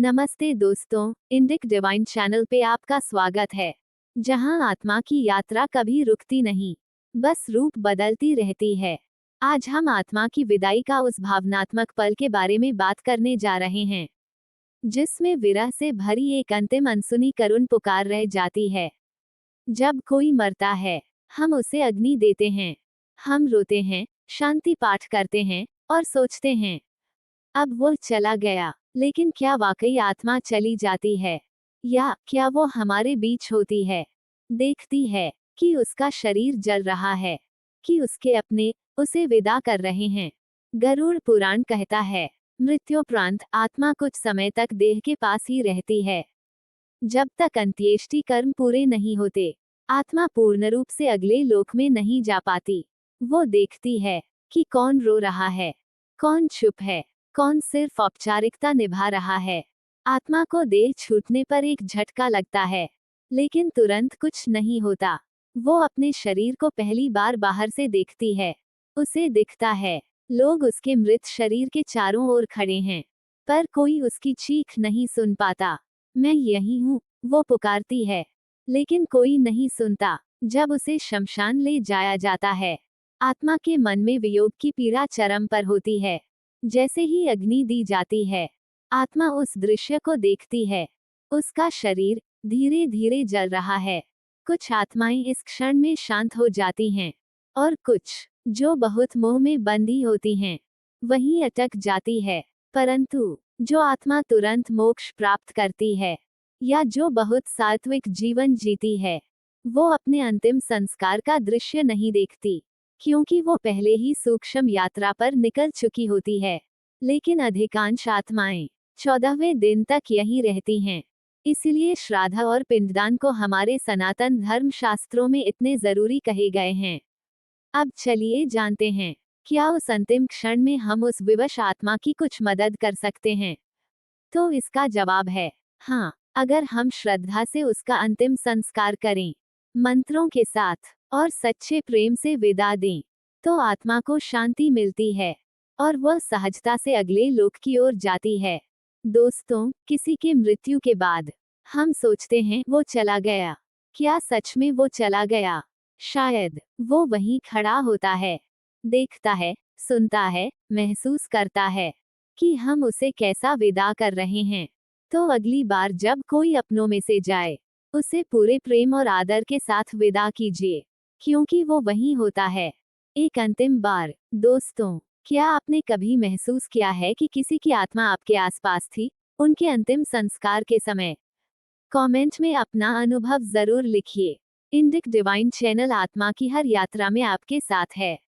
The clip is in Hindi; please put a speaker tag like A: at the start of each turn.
A: नमस्ते दोस्तों, इंडिक डिवाइन चैनल पे आपका स्वागत है, जहां आत्मा की यात्रा कभी रुकती नहीं, बस रूप बदलती रहती है। आज हम आत्मा की विदाई का उस भावनात्मक पल के बारे में बात करने जा रहे हैं, जिसमें विरह से भरी एक अंतिम अनसुनी करुण पुकार रह जाती है। जब कोई मरता है, हम उसे अग्नि देते हैं, हम रोते हैं, शांति पाठ करते हैं और सोचते हैं, अब वो चला गया। लेकिन क्या वाकई आत्मा चली जाती है, या क्या वो हमारे बीच होती है, देखती है कि उसका शरीर जल रहा है, कि उसके अपने उसे विदा कर रहे हैं। गरुड़ पुराण कहता है, मृत्योपरांत आत्मा कुछ समय तक देह के पास ही रहती है। जब तक अंत्येष्टि कर्म पूरे नहीं होते, आत्मा पूर्ण रूप से अगले लोक में नहीं जा पाती। वो देखती है कि कौन रो रहा है, कौन चुप है, कौन सिर्फ औपचारिकता निभा रहा है। आत्मा को देह छूटने पर एक झटका लगता है, लेकिन तुरंत कुछ नहीं होता। वो अपने शरीर को पहली बार बाहर से देखती है। उसे दिखता है, लोग उसके मृत शरीर के चारों ओर खड़े हैं, पर कोई उसकी चीख नहीं सुन पाता। मैं यही हूँ, वो पुकारती है, लेकिन कोई नहीं सुनता। जब उसे शमशान ले जाया जाता है, आत्मा के मन में वियोग की पीड़ा चरम पर होती है। जैसे ही अग्नि दी जाती है, आत्मा उस दृश्य को देखती है। उसका शरीर धीरे धीरे जल रहा है। कुछ आत्माएं इस क्षण में शांत हो जाती हैं, और कुछ, जो बहुत मोह में बंधी होती हैं, वहीं अटक जाती है। परंतु जो आत्मा तुरंत मोक्ष प्राप्त करती है, या जो बहुत सात्विक जीवन जीती है, वो अपने अंतिम संस्कार का दृश्य नहीं देखती, क्योंकि वो पहले ही सूक्ष्म यात्रा पर निकल चुकी होती है। लेकिन अधिकांश आत्माएं 14वें दिन तक यहीं रहती हैं। इसलिए श्राद्ध और पिंडदान को हमारे सनातन धर्म शास्त्रों में इतने जरूरी कहे गए हैं। अब चलिए जानते हैं, क्या उस अंतिम क्षण में हम उस विवश आत्मा की कुछ मदद कर सकते हैं। तो इसका जवाब है हाँ, अगर हम श्रद्धा से उसका अंतिम संस्कार करें, मंत्रों के साथ और सच्चे प्रेम से विदा दें, तो आत्मा को शांति मिलती है और वह सहजता से अगले लोक की ओर जाती है। दोस्तों, किसी के मृत्यु के बाद हम सोचते हैं वो चला गया। क्या सच में वो चला गया? शायद वो वहीं खड़ा होता है, देखता है, सुनता है, महसूस करता है कि हम उसे कैसा विदा कर रहे हैं। तो अगली बार जब कोई अपनों में से जाए, उसे पूरे प्रेम और आदर के साथ विदा कीजिए, क्योंकि वो वहीं होता है। एक अंतिम बार, दोस्तों, क्या आपने कभी महसूस किया है कि किसी की आत्मा आपके आसपास थी, उनके अंतिम संस्कार के समय? कमेंट में अपना अनुभव जरूर लिखिए। इंडिक डिवाइन चैनल आत्मा की हर यात्रा में आपके साथ है।